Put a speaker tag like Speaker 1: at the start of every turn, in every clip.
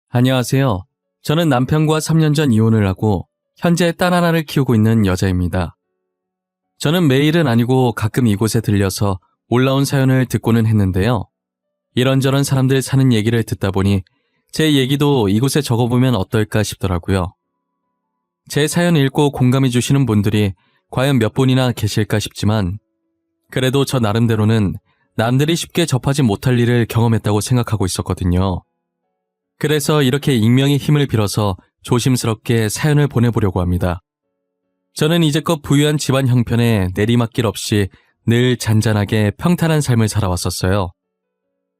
Speaker 1: 안녕하세요. 저는 남편과 3년 전 이혼을 하고 현재 딸 하나를 키우고 있는 여자입니다. 저는 매일은 아니고 가끔 이곳에 들려서 올라온 사연을 듣고는 했는데요. 이런저런 사람들 사는 얘기를 듣다 보니 제 얘기도 이곳에 적어보면 어떨까 싶더라고요. 제 사연 읽고 공감해 주시는 분들이 과연 몇 분이나 계실까 싶지만 그래도 저 나름대로는 남들이 쉽게 접하지 못할 일을 경험했다고 생각하고 있었거든요. 그래서 이렇게 익명의 힘을 빌어서 조심스럽게 사연을 보내보려고 합니다. 저는 이제껏 부유한 집안 형편에 내리막길 없이 늘 잔잔하게 평탄한 삶을 살아왔었어요.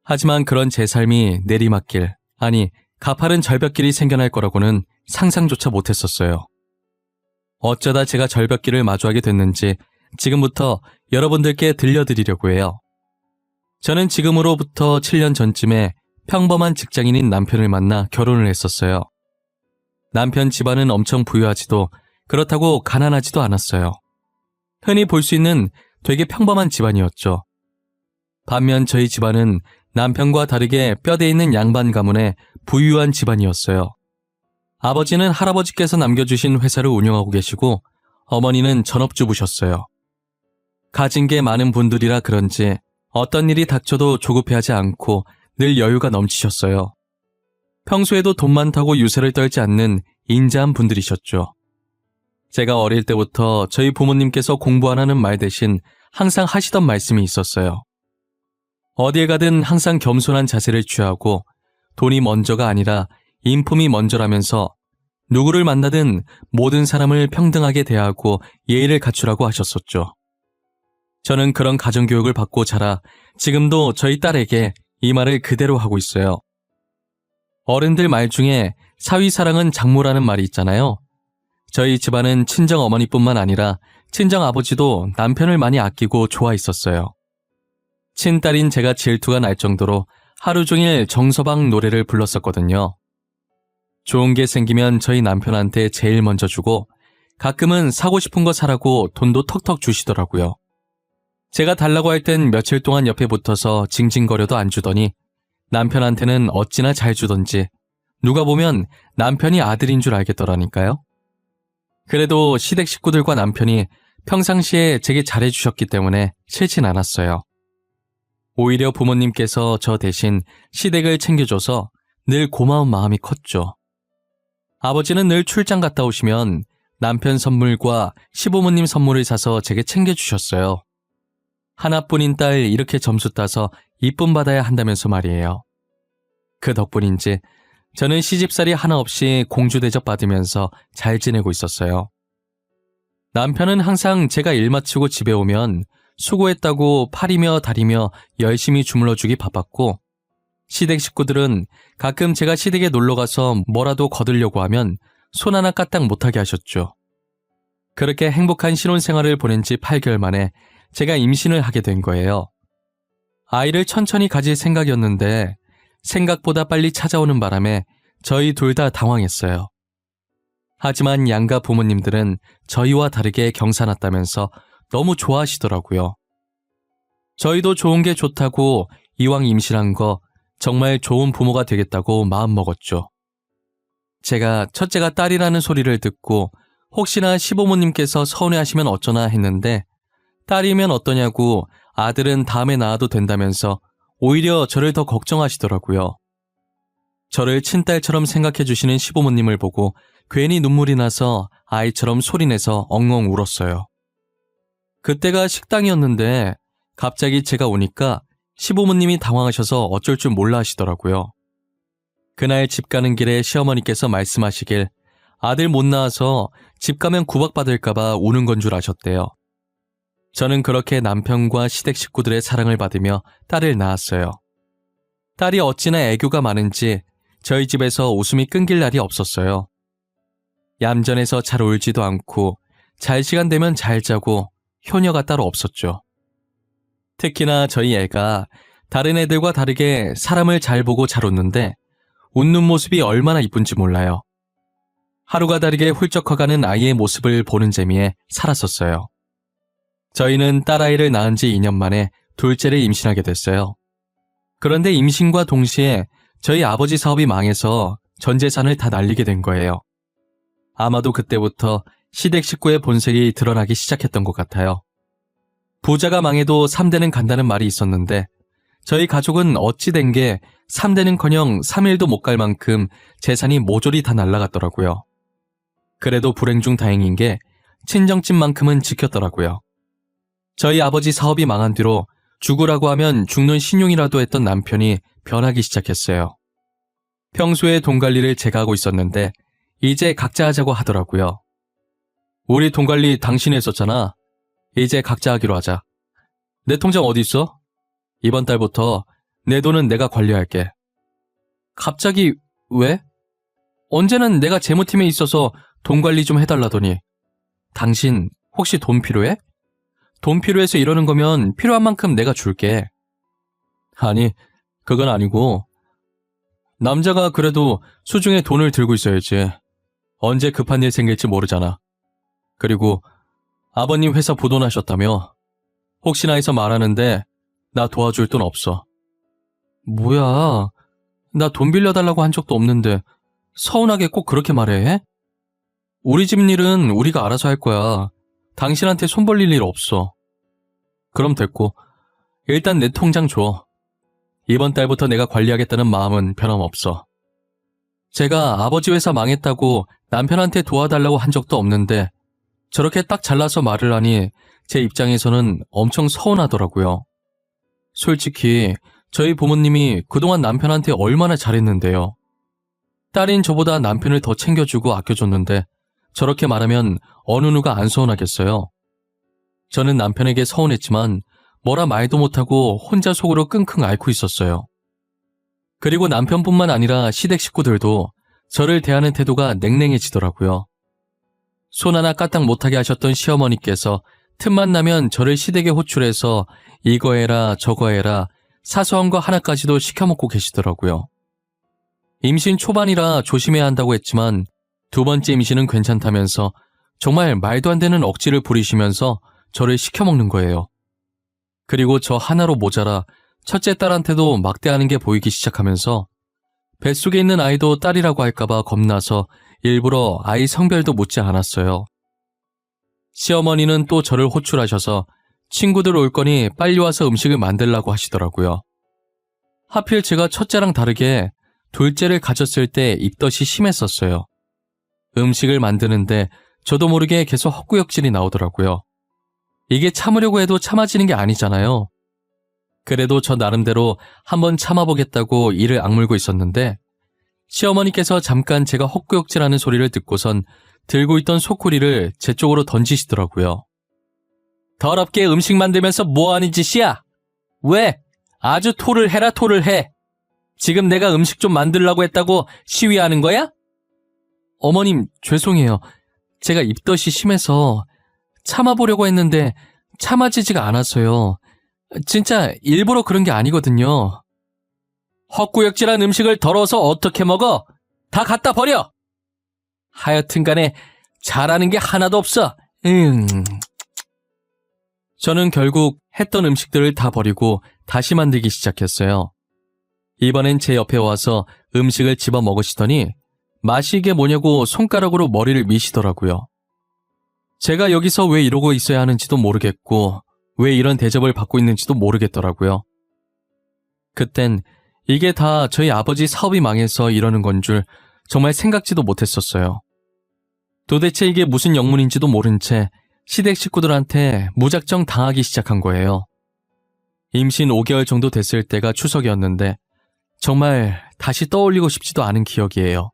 Speaker 1: 하지만 그런 제 삶이 내리막길, 아니 가파른 절벽길이 생겨날 거라고는 상상조차 못했었어요. 어쩌다 제가 절벽길을 마주하게 됐는지 지금부터 여러분들께 들려드리려고 해요. 저는 지금으로부터 7년 전쯤에 평범한 직장인인 남편을 만나 결혼을 했었어요. 남편 집안은 엄청 부유하지도 그렇다고 가난하지도 않았어요. 흔히 볼 수 있는 되게 평범한 집안이었죠. 반면 저희 집안은 남편과 다르게 뼈대 있는 양반 가문의 부유한 집안이었어요. 아버지는 할아버지께서 남겨주신 회사를 운영하고 계시고 어머니는 전업주부셨어요. 가진 게 많은 분들이라 그런지 어떤 일이 닥쳐도 조급해하지 않고 늘 여유가 넘치셨어요. 평소에도 돈 많다고 유세를 떨지 않는 인자한 분들이셨죠. 제가 어릴 때부터 저희 부모님께서 공부하라는 말 대신 항상 하시던 말씀이 있었어요. 어딜 가든 항상 겸손한 자세를 취하고 돈이 먼저가 아니라 인품이 먼저라면서 누구를 만나든 모든 사람을 평등하게 대하고 예의를 갖추라고 하셨었죠. 저는 그런 가정교육을 받고 자라 지금도 저희 딸에게 이 말을 그대로 하고 있어요. 어른들 말 중에 사위사랑은 장모라는 말이 있잖아요. 저희 집안은 친정 어머니뿐만 아니라 친정 아버지도 남편을 많이 아끼고 좋아했었어요. 친딸인 제가 질투가 날 정도로 하루 종일 정서방 노래를 불렀었거든요. 좋은 게 생기면 저희 남편한테 제일 먼저 주고 가끔은 사고 싶은 거 사라고 돈도 턱턱 주시더라고요. 제가 달라고 할 땐 며칠 동안 옆에 붙어서 징징거려도 안 주더니 남편한테는 어찌나 잘 주던지 누가 보면 남편이 아들인 줄 알겠더라니까요. 그래도 시댁 식구들과 남편이 평상시에 제게 잘해주셨기 때문에 싫진 않았어요. 오히려 부모님께서 저 대신 시댁을 챙겨줘서 늘 고마운 마음이 컸죠. 아버지는 늘 출장 갔다 오시면 남편 선물과 시부모님 선물을 사서 제게 챙겨주셨어요. 하나뿐인 딸 이렇게 점수 따서 이쁨 받아야 한다면서 말이에요. 그 덕분인지 저는 시집살이 하나 없이 공주 대접 받으면서 잘 지내고 있었어요. 남편은 항상 제가 일 마치고 집에 오면 수고했다고 팔이며 다리며 열심히 주물러주기 바빴고 시댁 식구들은 가끔 제가 시댁에 놀러가서 뭐라도 거들려고 하면 손 하나 까딱 못하게 하셨죠. 그렇게 행복한 신혼생활을 보낸 지 8개월 만에 제가 임신을 하게 된 거예요. 아이를 천천히 가질 생각이었는데 생각보다 빨리 찾아오는 바람에 저희 둘 다 당황했어요. 하지만 양가 부모님들은 저희와 다르게 경사났다면서 너무 좋아하시더라고요. 저희도 좋은 게 좋다고 이왕 임신한 거 정말 좋은 부모가 되겠다고 마음먹었죠. 제가 첫째가 딸이라는 소리를 듣고 혹시나 시부모님께서 서운해하시면 어쩌나 했는데 딸이면 어떠냐고 아들은 다음에 낳아도 된다면서 오히려 저를 더 걱정하시더라고요. 저를 친딸처럼 생각해 주시는 시부모님을 보고 괜히 눈물이 나서 아이처럼 소리내서 엉엉 울었어요. 그때가 식당이었는데 갑자기 제가 오니까 시부모님이 당황하셔서 어쩔 줄 몰라 하시더라고요. 그날 집 가는 길에 시어머니께서 말씀하시길 아들 못 낳아서 집 가면 구박받을까봐 우는 건 줄 아셨대요. 저는 그렇게 남편과 시댁 식구들의 사랑을 받으며 딸을 낳았어요. 딸이 어찌나 애교가 많은지 저희 집에서 웃음이 끊길 날이 없었어요. 얌전해서 잘 울지도 않고 잘 시간 되면 잘 자고 효녀가 따로 없었죠. 특히나 저희 애가 다른 애들과 다르게 사람을 잘 보고 잘 웃는데 웃는 모습이 얼마나 이쁜지 몰라요. 하루가 다르게 훌쩍 커가는 아이의 모습을 보는 재미에 살았었어요. 저희는 딸아이를 낳은 지 2년 만에 둘째를 임신하게 됐어요. 그런데 임신과 동시에 저희 아버지 사업이 망해서 전 재산을 다 날리게 된 거예요. 아마도 그때부터 시댁 식구의 본색이 드러나기 시작했던 것 같아요. 부자가 망해도 3대는 간다는 말이 있었는데 저희 가족은 어찌 된 게 3대는커녕 3일도 못 갈 만큼 재산이 모조리 다 날라갔더라고요. 그래도 불행 중 다행인 게 친정집만큼은 지켰더라고요. 저희 아버지 사업이 망한 뒤로 죽으라고 하면 죽는 신용이라도 했던 남편이 변하기 시작했어요. 평소에 돈 관리를 제가 하고 있었는데 이제 각자 하자고 하더라고요. 우리 돈 관리 당신이 했었잖아. 이제 각자 하기로 하자. 내 통장 어디 있어? 이번 달부터 내 돈은 내가 관리할게. 갑자기 왜? 언제는 내가 재무팀에 있어서 돈 관리 좀 해달라더니. 당신 혹시 돈 필요해? 돈 필요해서 이러는 거면 필요한 만큼 내가 줄게. 아니, 그건 아니고 남자가 그래도 수중에 돈을 들고 있어야지. 언제 급한 일 생길지 모르잖아. 그리고 아버님 회사 부도나셨다며. 혹시나 해서 말하는데 나 도와줄 돈 없어. 뭐야, 나 돈 빌려달라고 한 적도 없는데 서운하게 꼭 그렇게 말해? 우리 집 일은 우리가 알아서 할 거야. 당신한테 손 벌릴 일 없어. 그럼 됐고, 일단 내 통장 줘. 이번 달부터 내가 관리하겠다는 마음은 변함없어. 제가 아버지 회사 망했다고 남편한테 도와달라고 한 적도 없는데 저렇게 딱 잘라서 말을 하니 제 입장에서는 엄청 서운하더라고요. 솔직히 저희 부모님이 그동안 남편한테 얼마나 잘했는데요. 딸인 저보다 남편을 더 챙겨주고 아껴줬는데 저렇게 말하면 어느 누가 안 서운하겠어요. 저는 남편에게 서운했지만 뭐라 말도 못하고 혼자 속으로 끙끙 앓고 있었어요. 그리고 남편뿐만 아니라 시댁 식구들도 저를 대하는 태도가 냉랭해지더라고요. 손 하나 까딱 못하게 하셨던 시어머니께서 틈만 나면 저를 시댁에 호출해서 이거 해라 저거 해라 사소한 거 하나까지도 시켜먹고 계시더라고요. 임신 초반이라 조심해야 한다고 했지만 두 번째 임신은 괜찮다면서 정말 말도 안 되는 억지를 부리시면서 저를 시켜먹는 거예요. 그리고 저 하나로 모자라 첫째 딸한테도 막대하는 게 보이기 시작하면서 뱃속에 있는 아이도 딸이라고 할까봐 겁나서 일부러 아이 성별도 묻지 않았어요. 시어머니는 또 저를 호출하셔서 친구들 올 거니 빨리 와서 음식을 만들라고 하시더라고요. 하필 제가 첫째랑 다르게 둘째를 가졌을 때 입덧이 심했었어요. 음식을 만드는데 저도 모르게 계속 헛구역질이 나오더라고요. 이게 참으려고 해도 참아지는 게 아니잖아요. 그래도 저 나름대로 한번 참아보겠다고 이를 악물고 있었는데 시어머니께서 잠깐 제가 헛구역질하는 소리를 듣고선 들고 있던 소쿠리를 제 쪽으로 던지시더라고요. 더럽게 음식 만들면서 뭐하는 짓이야? 왜? 아주 토를 해라 토를 해. 지금 내가 음식 좀 만들려고 했다고 시위하는 거야? 어머님 죄송해요. 제가 입덧이 심해서 참아보려고 했는데 참아지지가 않았어요. 진짜 일부러 그런 게 아니거든요. 헛구역질한 음식을 덜어서 어떻게 먹어? 다 갖다 버려! 하여튼간에 잘하는 게 하나도 없어. 저는 결국 했던 음식들을 다 버리고 다시 만들기 시작했어요. 이번엔 제 옆에 와서 음식을 집어 먹으시더니 맛이 이게 뭐냐고 손가락으로 머리를 미시더라고요. 제가 여기서 왜 이러고 있어야 하는지도 모르겠고 왜 이런 대접을 받고 있는지도 모르겠더라고요. 그땐 이게 다 저희 아버지 사업이 망해서 이러는 건 줄 정말 생각지도 못했었어요. 도대체 이게 무슨 영문인지도 모른 채 시댁 식구들한테 무작정 당하기 시작한 거예요. 임신 5개월 정도 됐을 때가 추석이었는데 정말 다시 떠올리고 싶지도 않은 기억이에요.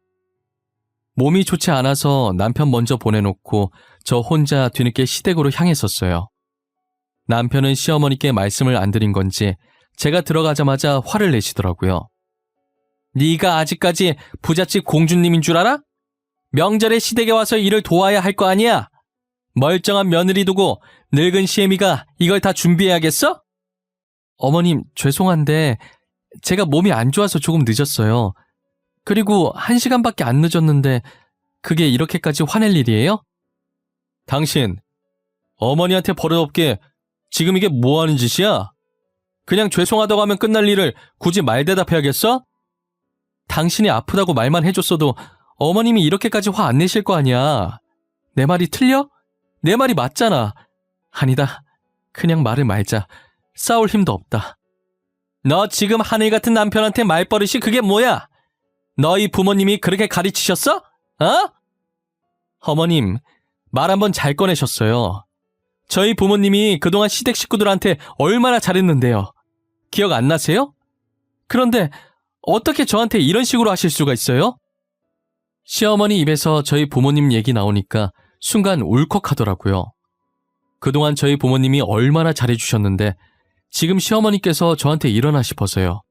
Speaker 1: 몸이 좋지 않아서 남편 먼저 보내놓고 저 혼자 뒤늦게 시댁으로 향했었어요. 남편은 시어머니께 말씀을 안 드린 건지 제가 들어가자마자 화를 내시더라고요. 네가 아직까지 부잣집 공주님인 줄 알아? 명절에 시댁에 와서 일을 도와야 할 거 아니야? 멀쩡한 며느리 두고 늙은 시애미가 이걸 다 준비해야겠어? 어머님 죄송한데 제가 몸이 안 좋아서 조금 늦었어요. 그리고 1시간밖에 안 늦었는데 그게 이렇게까지 화낼 일이에요? 당신 어머니한테 버릇없게 지금 이게 뭐 하는 짓이야? 그냥 죄송하다고 하면 끝날 일을 굳이 말 대답해야겠어?
Speaker 2: 당신이 아프다고 말만 해줬어도 어머님이 이렇게까지 화 안 내실 거 아니야. 내 말이 틀려? 내 말이 맞잖아. 아니다. 그냥 말을 말자. 싸울 힘도 없다. 너 지금 하늘 같은 남편한테 말버릇이 그게 뭐야? 너희 부모님이 그렇게 가르치셨어? 어? 어머님, 말 한번 잘 꺼내셨어요. 저희 부모님이 그동안 시댁 식구들한테 얼마나 잘했는데요. 기억 안 나세요? 그런데 어떻게 저한테 이런 식으로 하실 수가 있어요? 시어머니 입에서 저희 부모님 얘기 나오니까 순간 울컥하더라고요. 그동안 저희 부모님이 얼마나 잘해주셨는데 지금 시어머니께서 저한테 이러나 싶어서요.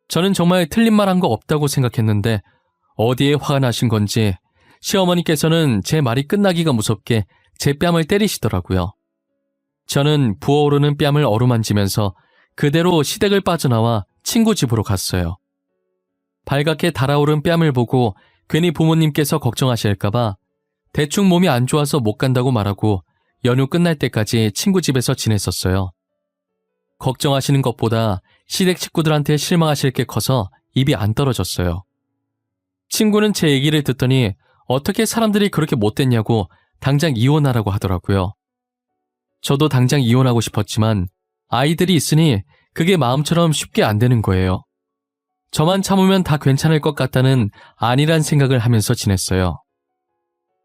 Speaker 2: 저는 정말 틀린 말 한 거 없다고 생각했는데 어디에 화가 나신 건지 시어머니께서는 제 말이 끝나기가 무섭게 제 뺨을 때리시더라고요. 저는 부어오르는 뺨을 어루만지면서 그대로 시댁을 빠져나와 친구 집으로 갔어요. 발갛게 달아오른 뺨을 보고 괜히 부모님께서 걱정하실까봐 대충 몸이 안 좋아서 못 간다고 말하고 연휴 끝날 때까지 친구 집에서 지냈었어요. 걱정하시는 것보다 시댁 식구들한테 실망하실 게 커서 입이 안 떨어졌어요. 친구는 제 얘기를 듣더니 어떻게 사람들이 그렇게 못됐냐고 당장 이혼하라고 하더라고요. 저도 당장 이혼하고 싶었지만 아이들이 있으니 그게 마음처럼 쉽게 안 되는 거예요. 저만 참으면 다 괜찮을 것 같다는 안일한 생각을 하면서 지냈어요.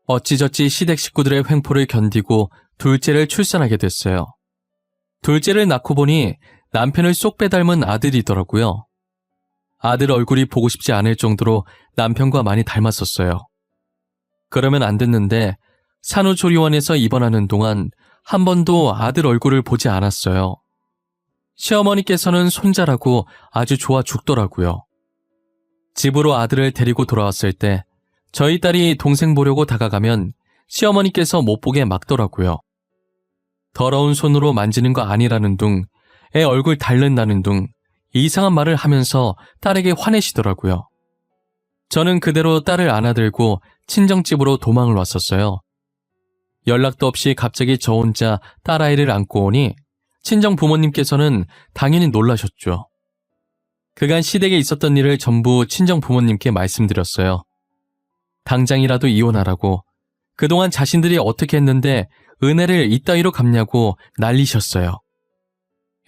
Speaker 2: 어찌저찌 시댁 식구들의 횡포를 견디고 둘째를 출산하게 됐어요. 둘째를 낳고 보니 남편을 쏙 빼닮은 아들이더라고요. 아들 얼굴이 보고 싶지 않을 정도로 남편과 많이 닮았었어요. 그러면 안 됐는데 산후조리원에서 입원하는 동안 한 번도 아들 얼굴을 보지 않았어요. 시어머니께서는 손자라고 아주 좋아 죽더라고요. 집으로 아들을 데리고 돌아왔을 때 저희 딸이 동생 보려고 다가가면 시어머니께서 못 보게 막더라고요. 더러운 손으로 만지는 거 아니라는 둥, 애 얼굴 닳는다는 둥, 이상한 말을 하면서 딸에게 화내시더라고요. 저는 그대로 딸을 안아들고 친정집으로 도망을 왔었어요. 연락도 없이 갑자기 저 혼자 딸아이를 안고 오니 친정 부모님께서는 당연히 놀라셨죠. 그간 시댁에 있었던 일을 전부 친정 부모님께 말씀드렸어요. 당장이라도 이혼하라고, 그동안 자신들이 어떻게 했는데 은혜를 이따위로 갚냐고 난리셨어요.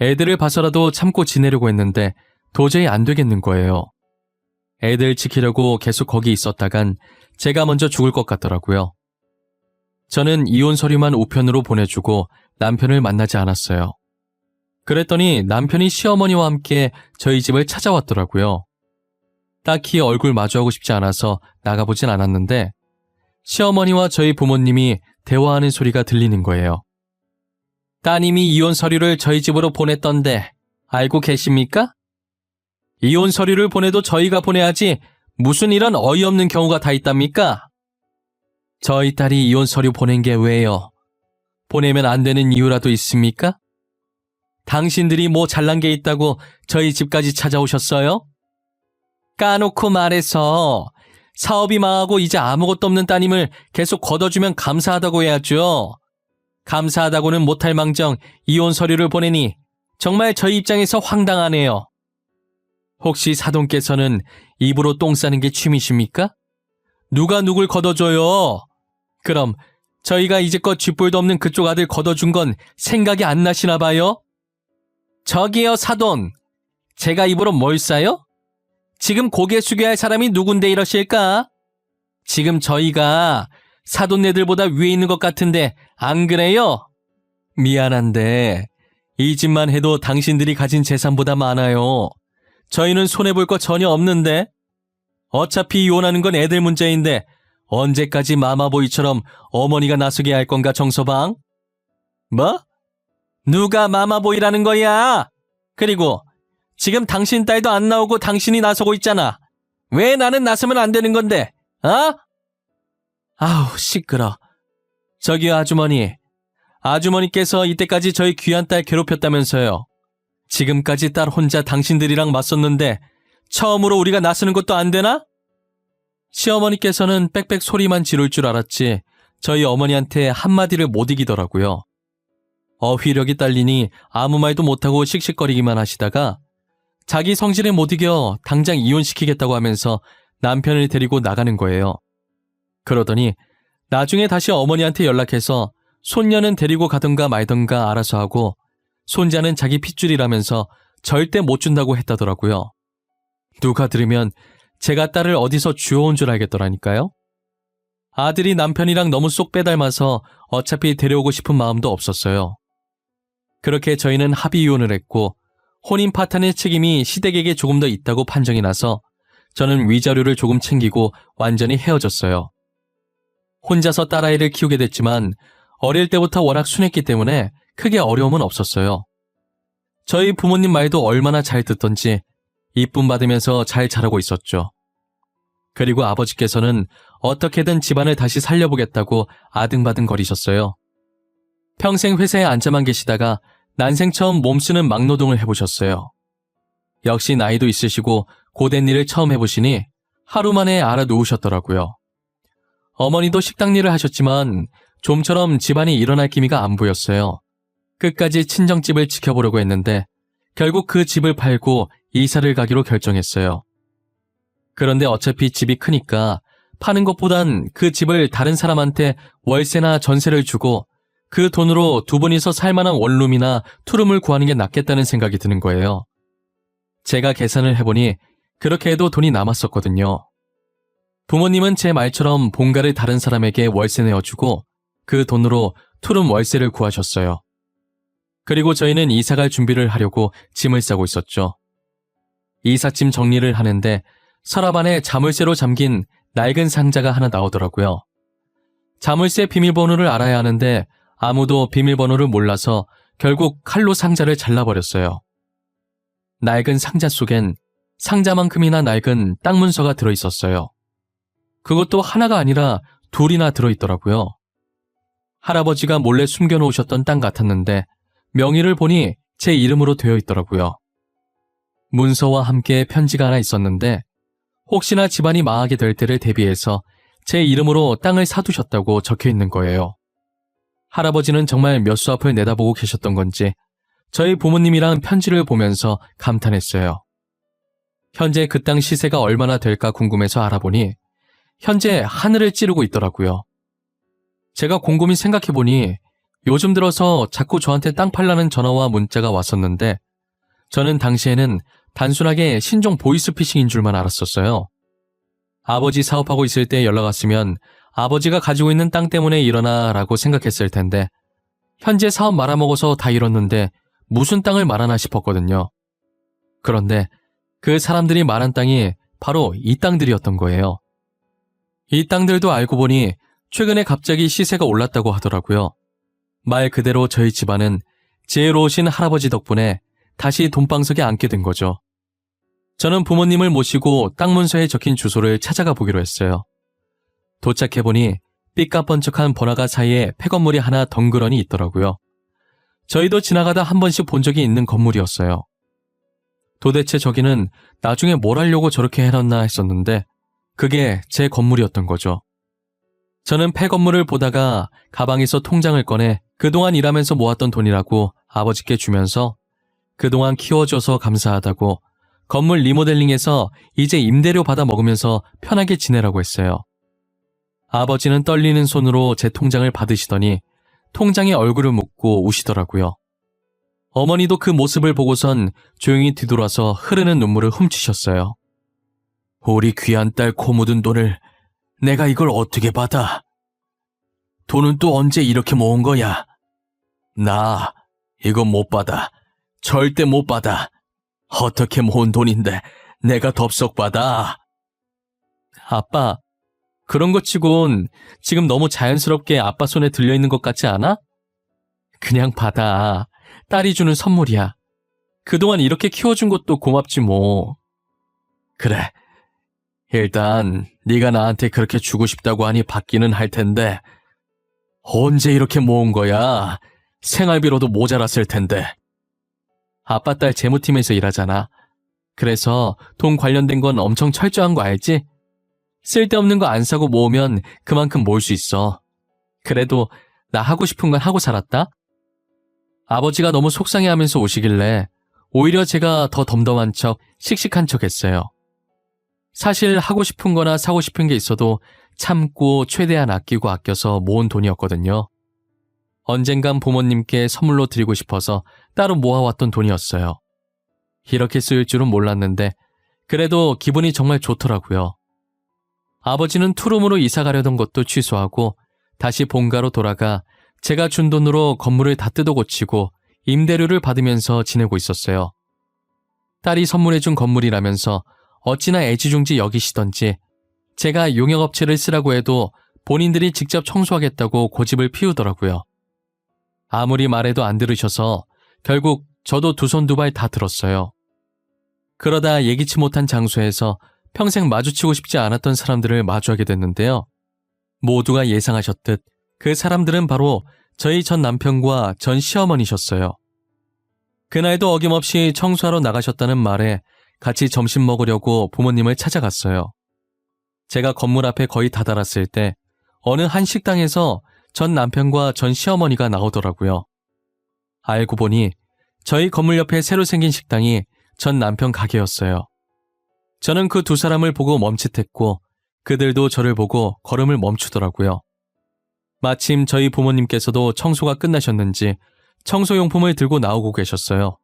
Speaker 2: 애들을 봐서라도 참고 지내려고 했는데 도저히 안 되겠는 거예요. 애들 지키려고 계속 거기 있었다간 제가 먼저 죽을 것 같더라고요. 저는 이혼 서류만 우편으로 보내주고 남편을 만나지 않았어요. 그랬더니 남편이 시어머니와 함께 저희 집을 찾아왔더라고요. 딱히 얼굴 마주하고 싶지 않아서 나가보진 않았는데 시어머니와 저희 부모님이 대화하는 소리가 들리는 거예요. 따님이 이혼 서류를 저희 집으로 보냈던데 알고 계십니까? 이혼 서류를 보내도 저희가 보내야지 무슨 이런 어이없는 경우가 다 있답니까? 저희 딸이 이혼 서류 보낸 게 왜요? 보내면 안 되는 이유라도 있습니까? 당신들이 뭐 잘난 게 있다고 저희 집까지 찾아오셨어요? 까놓고 말해서 사업이 망하고 이제 아무것도 없는 따님을 계속 걷어주면 감사하다고 해야죠. 감사하다고는 못할 망정 이혼 서류를 보내니 정말 저희 입장에서 황당하네요. 혹시 사돈께서는 입으로 똥 싸는 게 취미십니까? 누가 누굴 걷어줘요? 그럼 저희가 이제껏 쥐뿔도 없는 그쪽 아들 걷어준 건 생각이 안 나시나 봐요? 저기요 사돈, 제가 입으로 뭘 싸요? 지금 고개 숙여야 할 사람이 누군데 이러실까? 지금 저희가 사돈네들보다 위에 있는 것 같은데 안 그래요? 미안한데 이 집만 해도 당신들이 가진 재산보다 많아요. 저희는 손해볼 거 전혀 없는데. 어차피 이혼하는 건 애들 문제인데 언제까지 마마보이처럼 어머니가 나서게 할 건가 정서방? 뭐? 누가 마마보이라는 거야? 그리고 지금 당신 딸도 안 나오고 당신이 나서고 있잖아. 왜 나는 나서면 안 되는 건데? 어? 아우 시끄러. 저기요 아주머니. 아주머니께서 이때까지 저희 귀한 딸 괴롭혔다면서요. 지금까지 딸 혼자 당신들이랑 맞섰는데 처음으로 우리가 나서는 것도 안 되나? 시어머니께서는 빽빽 소리만 지를 줄 알았지 저희 어머니한테 한마디를 못 이기더라고요. 어휘력이 딸리니 아무 말도 못하고 씩씩거리기만 하시다가 자기 성질에 못 이겨 당장 이혼시키겠다고 하면서 남편을 데리고 나가는 거예요. 그러더니 나중에 다시 어머니한테 연락해서 손녀는 데리고 가든가 말든가 알아서 하고 손자는 자기 핏줄이라면서 절대 못 준다고 했다더라고요. 누가 들으면 제가 딸을 어디서 주워온 줄 알겠더라니까요. 아들이 남편이랑 너무 쏙 빼닮아서 어차피 데려오고 싶은 마음도 없었어요. 그렇게 저희는 합의 이혼을 했고 혼인 파탄의 책임이 시댁에게 조금 더 있다고 판정이 나서 저는 위자료를 조금 챙기고 완전히 헤어졌어요. 혼자서 딸아이를 키우게 됐지만 어릴 때부터 워낙 순했기 때문에 크게 어려움은 없었어요. 저희 부모님 말도 얼마나 잘 듣던지 이쁨 받으면서 잘 자라고 있었죠. 그리고 아버지께서는 어떻게든 집안을 다시 살려보겠다고 아등바등거리셨어요. 평생 회사에 앉아만 계시다가 난생 처음 몸쓰는 막노동을 해보셨어요. 역시 나이도 있으시고 고된 일을 처음 해보시니 하루 만에 알아놓으셨더라고요. 어머니도 식당 일을 하셨지만 좀처럼 집안이 일어날 기미가 안 보였어요. 끝까지 친정집을 지켜보려고 했는데 결국 그 집을 팔고 이사를 가기로 결정했어요. 그런데 어차피 집이 크니까 파는 것보단 그 집을 다른 사람한테 월세나 전세를 주고 그 돈으로 두 분이서 살만한 원룸이나 투룸을 구하는 게 낫겠다는 생각이 드는 거예요. 제가 계산을 해보니 그렇게 해도 돈이 남았었거든요. 부모님은 제 말처럼 본가를 다른 사람에게 월세 내어주고 그 돈으로 투룸 월세를 구하셨어요. 그리고 저희는 이사갈 준비를 하려고 짐을 싸고 있었죠. 이삿짐 정리를 하는데 서랍 안에 자물쇠로 잠긴 낡은 상자가 하나 나오더라고요. 자물쇠 비밀번호를 알아야 하는데 아무도 비밀번호를 몰라서 결국 칼로 상자를 잘라버렸어요. 낡은 상자 속엔 상자만큼이나 낡은 땅 문서가 들어있었어요. 그것도 하나가 아니라 둘이나 들어있더라고요. 할아버지가 몰래 숨겨놓으셨던 땅 같았는데 명의를 보니 제 이름으로 되어 있더라고요. 문서와 함께 편지가 하나 있었는데 혹시나 집안이 망하게 될 때를 대비해서 제 이름으로 땅을 사두셨다고 적혀 있는 거예요. 할아버지는 정말 몇 수 앞을 내다보고 계셨던 건지 저희 부모님이랑 편지를 보면서 감탄했어요. 현재 그 땅 시세가 얼마나 될까 궁금해서 알아보니 현재 하늘을 찌르고 있더라고요. 제가 곰곰이 생각해보니 요즘 들어서 자꾸 저한테 땅 팔라는 전화와 문자가 왔었는데 저는 당시에는 단순하게 신종 보이스피싱인 줄만 알았었어요. 아버지 사업하고 있을 때 연락 왔으면 아버지가 가지고 있는 땅 때문에 이러나 라고 생각했을 텐데 현재 사업 말아먹어서 다 잃었는데 무슨 땅을 말하나 싶었거든요. 그런데 그 사람들이 말한 땅이 바로 이 땅들이었던 거예요. 이 땅들도 알고 보니 최근에 갑자기 시세가 올랐다고 하더라고요. 말 그대로 저희 집안은 지혜로우신 할아버지 덕분에 다시 돈방석에 앉게 된 거죠. 저는 부모님을 모시고 땅 문서에 적힌 주소를 찾아가 보기로 했어요. 도착해보니 삐까뻔쩍한 번화가 사이에 폐건물이 하나 덩그러니 있더라고요. 저희도 지나가다 한 번씩 본 적이 있는 건물이었어요. 도대체 저기는 나중에 뭘 하려고 저렇게 해놨나 했었는데 그게 제 건물이었던 거죠. 저는 폐건물을 보다가 가방에서 통장을 꺼내 그동안 일하면서 모았던 돈이라고 아버지께 주면서 그동안 키워줘서 감사하다고 건물 리모델링해서 이제 임대료 받아 먹으면서 편하게 지내라고 했어요. 아버지는 떨리는 손으로 제 통장을 받으시더니 통장에 얼굴을 묻고 우시더라고요. 어머니도 그 모습을 보고선 조용히 뒤돌아서 흐르는 눈물을 훔치셨어요. 우리 귀한 딸 코 묻은 돈을 내가 이걸 어떻게 받아? 돈은 또 언제 이렇게 모은 거야? 나 이거 못 받아. 절대 못 받아. 어떻게 모은 돈인데 내가 덥석 받아? 아빠, 그런 것 치곤 지금 너무 자연스럽게 아빠 손에 들려있는 것 같지 않아? 그냥 받아. 딸이 주는 선물이야. 그동안 이렇게 키워준 것도 고맙지 뭐. 그래. 일단 네가 나한테 그렇게 주고 싶다고 하니 받기는 할 텐데 언제 이렇게 모은 거야? 생활비로도 모자랐을 텐데. 아빠 딸 재무팀에서 일하잖아. 그래서 돈 관련된 건 엄청 철저한 거 알지? 쓸데없는 거 안 사고 모으면 그만큼 모을 수 있어. 그래도 나 하고 싶은 건 하고 살았다? 아버지가 너무 속상해하면서 오시길래 오히려 제가 더 덤덤한 척, 씩씩한 척 했어요. 사실 하고 싶은 거나 사고 싶은 게 있어도 참고 최대한 아끼고 아껴서 모은 돈이었거든요. 언젠간 부모님께 선물로 드리고 싶어서 따로 모아왔던 돈이었어요. 이렇게 쓰일 줄은 몰랐는데 그래도 기분이 정말 좋더라고요. 아버지는 투룸으로 이사 가려던 것도 취소하고 다시 본가로 돌아가 제가 준 돈으로 건물을 다 뜯어 고치고 임대료를 받으면서 지내고 있었어요. 딸이 선물해준 건물이라면서 어찌나 애지중지 여기시던지 제가 용역업체를 쓰라고 해도 본인들이 직접 청소하겠다고 고집을 피우더라고요. 아무리 말해도 안 들으셔서 결국 저도 두 손 두 발 다 들었어요. 그러다 예기치 못한 장소에서 평생 마주치고 싶지 않았던 사람들을 마주하게 됐는데요. 모두가 예상하셨듯 그 사람들은 바로 저희 전 남편과 전 시어머니셨어요. 그날도 어김없이 청소하러 나가셨다는 말에 같이 점심 먹으려고 부모님을 찾아갔어요. 제가 건물 앞에 거의 다다랐을 때 어느 한 식당에서 전 남편과 전 시어머니가 나오더라고요. 알고 보니 저희 건물 옆에 새로 생긴 식당이 전 남편 가게였어요. 저는 그 두 사람을 보고 멈칫했고 그들도 저를 보고 걸음을 멈추더라고요. 마침 저희 부모님께서도 청소가 끝나셨는지 청소용품을 들고 나오고 계셨어요.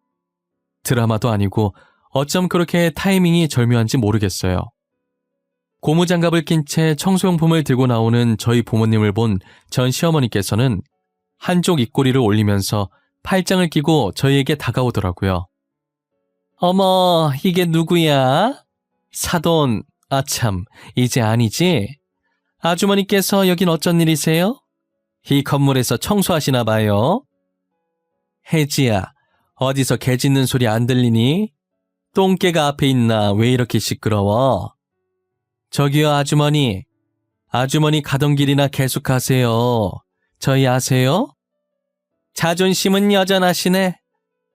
Speaker 2: 드라마도 아니고 어쩜 그렇게 타이밍이 절묘한지 모르겠어요. 고무장갑을 낀 채 청소용품을 들고 나오는 저희 부모님을 본 전 시어머니께서는 한쪽 입꼬리를 올리면서 팔짱을 끼고 저희에게 다가오더라고요. 어머, 이게 누구야? 사돈, 아참, 이제 아니지? 아주머니께서 여긴 어쩐 일이세요? 이 건물에서 청소하시나 봐요. 혜지야, 어디서 개 짖는 소리 안 들리니? 똥개가 앞에 있나 왜 이렇게 시끄러워? 저기요 아주머니. 아주머니 가던 길이나 계속 가세요. 저희 아세요? 자존심은 여전하시네.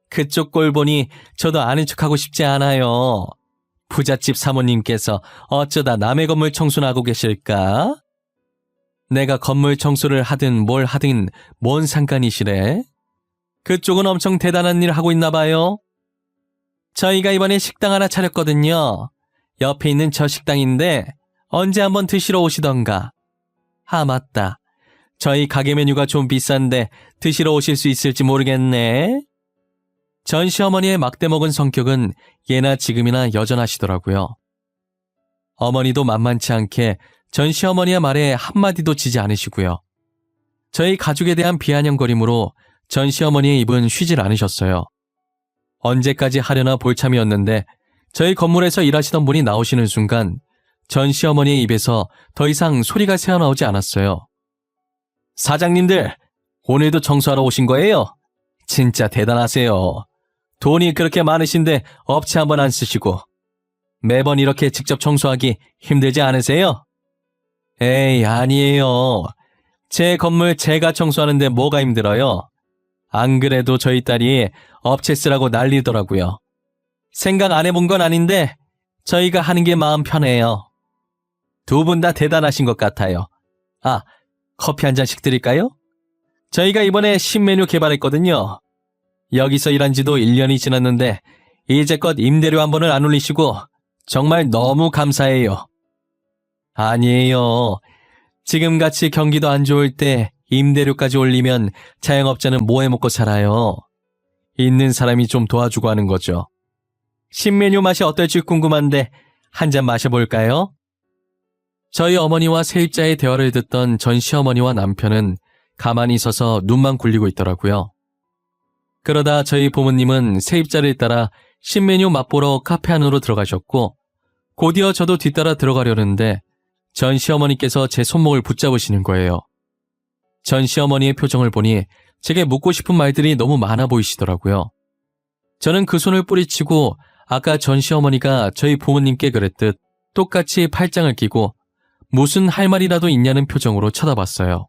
Speaker 2: 그쪽 꼴 보니 저도 아는 척하고 싶지 않아요. 부잣집 사모님께서 어쩌다 남의 건물 청소나 하고 계실까? 내가 건물 청소를 하든 뭘 하든 뭔 상관이시래? 그쪽은 엄청 대단한 일 하고 있나 봐요. 저희가 이번에 식당 하나 차렸거든요. 옆에 있는 저 식당인데 언제 한번 드시러 오시던가. 아 맞다. 저희 가게 메뉴가 좀 비싼데 드시러 오실 수 있을지 모르겠네. 전 시어머니의 막대먹은 성격은 예나 지금이나 여전하시더라고요. 어머니도 만만치 않게 전 시어머니의 말에 한마디도 지지 않으시고요. 저희 가족에 대한 비아냥거림으로 전 시어머니의 입은 쉬질 않으셨어요. 언제까지 하려나 볼참이었는데 저희 건물에서 일하시던 분이 나오시는 순간 전 시어머니의 입에서 더 이상 소리가 새어나오지 않았어요. 사장님들, 오늘도 청소하러 오신 거예요? 진짜 대단하세요. 돈이 그렇게 많으신데 업체 한번 안 쓰시고 매번 이렇게 직접 청소하기 힘들지 않으세요? 에이, 아니에요. 제 건물 제가 청소하는데 뭐가 힘들어요? 안 그래도 저희 딸이 업체 쓰라고 난리더라고요. 생각 안 해본 건 아닌데 저희가 하는 게 마음 편해요. 두 분 다 대단하신 것 같아요. 아, 커피 한 잔씩 드릴까요? 저희가 이번에 신메뉴 개발했거든요. 여기서 일한 지도 1년이 지났는데 이제껏 임대료 한 번을 안 올리시고 정말 너무 감사해요. 아니에요. 지금같이 경기도 안 좋을 때 임대료까지 올리면 자영업자는 뭐 해먹고 살아요. 있는 사람이 좀 도와주고 하는 거죠. 신메뉴 맛이 어떨지 궁금한데 한 잔 마셔볼까요? 저희 어머니와 세입자의 대화를 듣던 전 시어머니와 남편은 가만히 서서 눈만 굴리고 있더라고요. 그러다 저희 부모님은 세입자를 따라 신메뉴 맛보러 카페 안으로 들어가셨고 곧이어 저도 뒤따라 들어가려는데 전 시어머니께서 제 손목을 붙잡으시는 거예요. 전 시어머니의 표정을 보니 제게 묻고 싶은 말들이 너무 많아 보이시더라고요. 저는 그 손을 뿌리치고 아까 전 시어머니가 저희 부모님께 그랬듯 똑같이 팔짱을 끼고 무슨 할 말이라도 있냐는 표정으로 쳐다봤어요.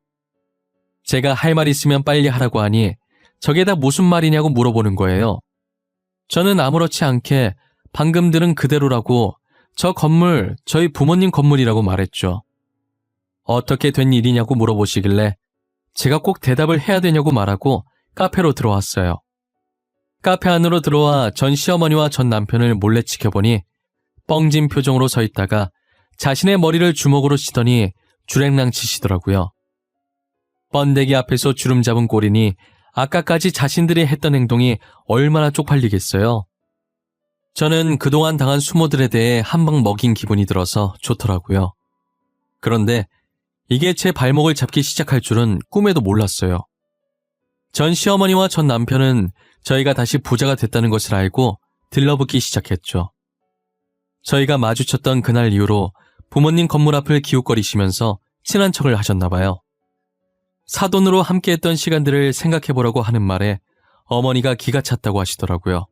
Speaker 2: 제가 할 말 있으면 빨리 하라고 하니 저게 다 무슨 말이냐고 물어보는 거예요. 저는 아무렇지 않게 방금 들은 그대로라고 저 건물 저희 부모님 건물이라고 말했죠. 어떻게 된 일이냐고 물어보시길래 제가 꼭 대답을 해야 되냐고 말하고 카페로 들어왔어요. 카페 안으로 들어와 전 시어머니와 전 남편을 몰래 지켜보니 뻥진 표정으로 서 있다가 자신의 머리를 주먹으로 치더니 주랭랑 치시더라고요. 번데기 앞에서 주름 잡은 꼴이니 아까까지 자신들이 했던 행동이 얼마나 쪽팔리겠어요. 저는 그동안 당한 수모들에 대해 한 방 먹인 기분이 들어서 좋더라고요. 그런데 이게 제 발목을 잡기 시작할 줄은 꿈에도 몰랐어요. 전 시어머니와 전 남편은 저희가 다시 부자가 됐다는 것을 알고 들러붙기 시작했죠. 저희가 마주쳤던 그날 이후로 부모님 건물 앞을 기웃거리시면서 친한 척을 하셨나 봐요. 사돈으로 함께했던 시간들을 생각해보라고 하는 말에 어머니가 기가 찼다고 하시더라고요.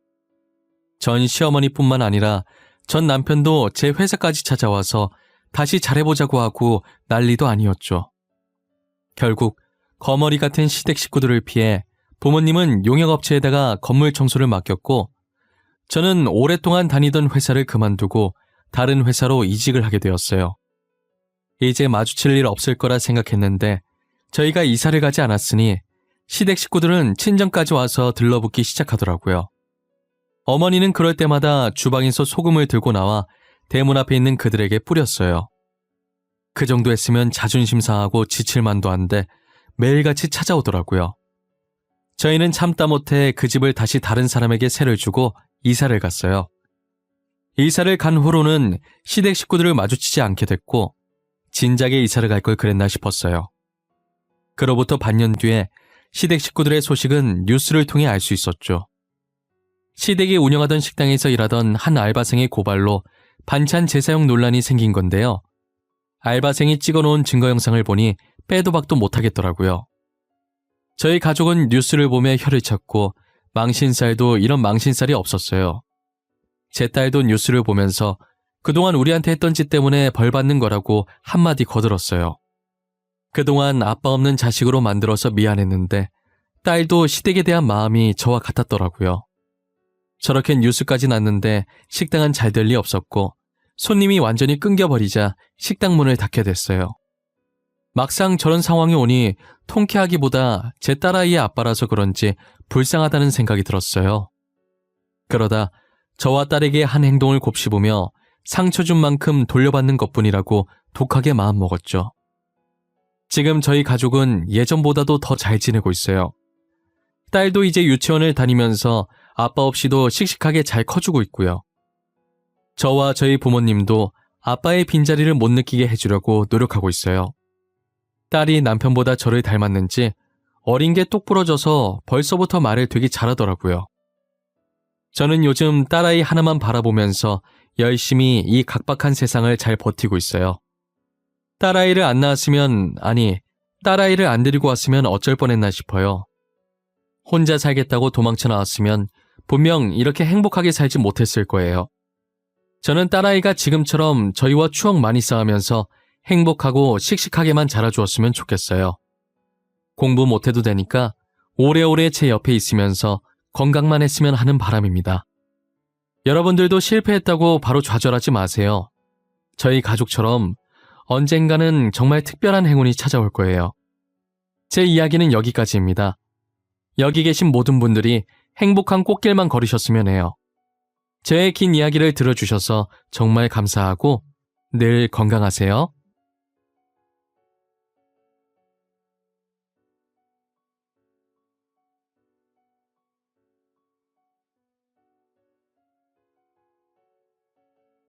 Speaker 2: 전 시어머니뿐만 아니라 전 남편도 제 회사까지 찾아와서 다시 잘해보자고 하고 난리도 아니었죠. 결국 거머리 같은 시댁 식구들을 피해 부모님은 용역업체에다가 건물 청소를 맡겼고 저는 오랫동안 다니던 회사를 그만두고 다른 회사로 이직을 하게 되었어요. 이제 마주칠 일 없을 거라 생각했는데 저희가 이사를 가지 않았으니 시댁 식구들은 친정까지 와서 들러붙기 시작하더라고요. 어머니는 그럴 때마다 주방에서 소금을 들고 나와 대문 앞에 있는 그들에게 뿌렸어요. 그 정도 했으면 자존심 상하고 지칠 만도 한데 매일같이 찾아오더라고요. 저희는 참다 못해 그 집을 다시 다른 사람에게 세를 주고 이사를 갔어요. 이사를 간 후로는 시댁 식구들을 마주치지 않게 됐고 진작에 이사를 갈 걸 그랬나 싶었어요. 그로부터 반년 뒤에 시댁 식구들의 소식은 뉴스를 통해 알 수 있었죠. 시댁이 운영하던 식당에서 일하던 한 알바생의 고발로 반찬 재사용 논란이 생긴 건데요. 알바생이 찍어놓은 증거 영상을 보니 빼도 박도 못하겠더라고요. 저희 가족은 뉴스를 보며 혀를 찾고 망신살도 이런 망신살이 없었어요. 제 딸도 뉴스를 보면서 그동안 우리한테 했던 짓 때문에 벌 받는 거라고 한마디 거들었어요. 그동안 아빠 없는 자식으로 만들어서 미안했는데 딸도 시댁에 대한 마음이 저와 같았더라고요. 저렇게 뉴스까지 났는데 식당은 잘 될 리 없었고 손님이 완전히 끊겨버리자 식당 문을 닫게 됐어요. 막상 저런 상황이 오니 통쾌하기보다 제 딸아이의 아빠라서 그런지 불쌍하다는 생각이 들었어요. 그러다 저와 딸에게 한 행동을 곱씹으며 상처 준 만큼 돌려받는 것뿐이라고 독하게 마음먹었죠. 지금 저희 가족은 예전보다도 더 잘 지내고 있어요. 딸도 이제 유치원을 다니면서 아빠 없이도 씩씩하게 잘 커주고 있고요. 저와 저희 부모님도 아빠의 빈자리를 못 느끼게 해주려고 노력하고 있어요. 딸이 남편보다 저를 닮았는지 어린 게 똑 부러져서 벌써부터 말을 되게 잘하더라고요. 저는 요즘 딸아이 하나만 바라보면서 열심히 이 각박한 세상을 잘 버티고 있어요. 딸아이를 안 낳았으면, 아니, 딸아이를 안 데리고 왔으면 어쩔 뻔했나 싶어요. 혼자 살겠다고 도망쳐 나왔으면 분명 이렇게 행복하게 살지 못했을 거예요. 저는 딸아이가 지금처럼 저희와 추억 많이 쌓으면서 행복하고 씩씩하게만 자라주었으면 좋겠어요. 공부 못해도 되니까 오래오래 제 옆에 있으면서 건강만 했으면 하는 바람입니다. 여러분들도 실패했다고 바로 좌절하지 마세요. 저희 가족처럼 언젠가는 정말 특별한 행운이 찾아올 거예요. 제 이야기는 여기까지입니다. 여기 계신 모든 분들이 행복한 꽃길만 걸으셨으면 해요. 제 긴 이야기를 들어주셔서 정말 감사하고 늘 건강하세요.